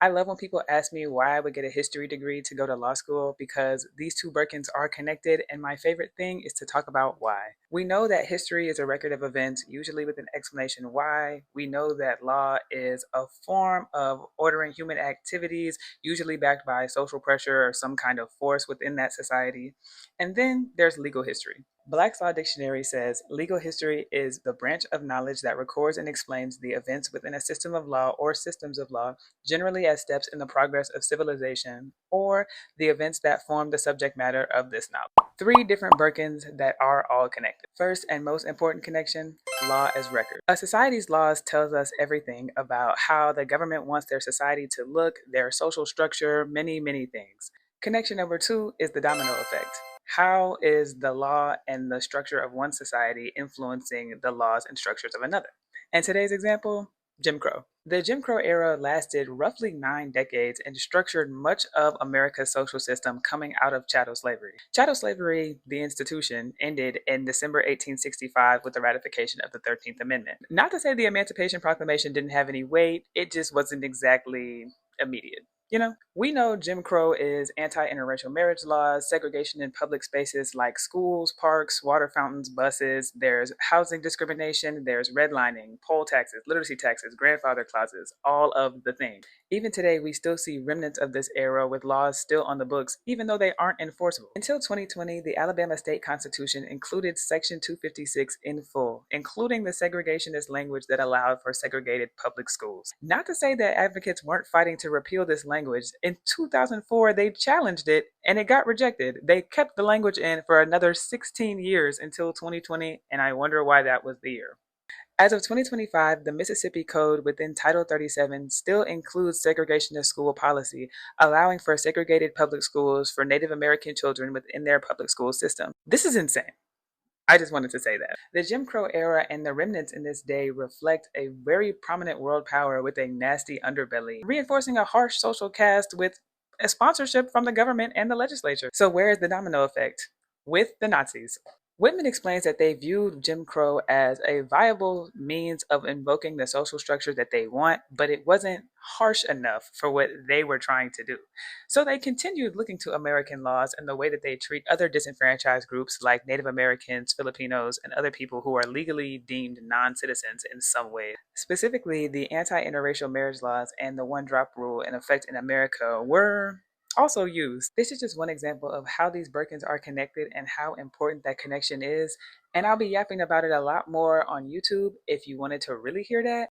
I love when people ask me why I would get a history degree to go to law school because these two Birkins are connected, and my favorite thing is to talk about why. We know that history is a record of events, usually with an explanation why. We know that law is a form of ordering human activities, usually backed by social pressure or some kind of force within that society. And then there's legal history. Black's Law Dictionary says legal history is the branch of knowledge that records and explains the events within a system of law or systems of law, generally as steps in the progress of civilization, or the events that form the subject matter of this knowledge. Three different Birkins that are all connected. First and most important connection, law as record. A society's laws tells us everything about how the government wants their society to look, their social structure, many things. Connection number two is the domino effect. How is the law and the structure of one society influencing the laws and structures of another? And today's example, Jim Crow. The Jim Crow era lasted roughly 9 decades and structured much of America's social system coming out of chattel slavery. Chattel slavery, the institution, ended in December 1865 with the ratification of the 13th Amendment. Not to say the Emancipation Proclamation didn't have any weight, it just wasn't exactly immediate. We know Jim Crow is anti interracial marriage laws, segregation in public spaces like schools, parks, water fountains, buses. There's housing discrimination, there's redlining, poll taxes, literacy taxes, grandfather clauses, all of the things. Even today, we still see remnants of this era with laws still on the books, even though they aren't enforceable. Until 2020, the Alabama State Constitution included Section 256 in full, including the segregationist language that allowed for segregated public schools. Not to say that advocates weren't fighting to repeal this language. In 2004, they challenged it and it got rejected. They kept the language in for another 16 years until 2020, and I wonder why that was the year. As of 2025, the Mississippi Code within Title 37 still includes segregationist school policy, allowing for segregated public schools for Native American children within their public school system. This is insane. I just wanted to say that. The Jim Crow era and the remnants in this day reflect a very prominent world power with a nasty underbelly, reinforcing a harsh social caste with a sponsorship from the government and the legislature. So, where is the domino effect? With the Nazis. Whitman explains that they viewed Jim Crow as a viable means of invoking the social structure that they want, but it wasn't harsh enough for what they were trying to do. So they continued looking to American laws and the way that they treat other disenfranchised groups like Native Americans, Filipinos, and other people who are legally deemed non citizens in some way. Specifically, the anti interracial marriage laws and the one drop rule in effect in America were also used. This is just one example of how these Birkins are connected and how important that connection is. And I'll be yapping about it a lot more on YouTube if you wanted to really hear that.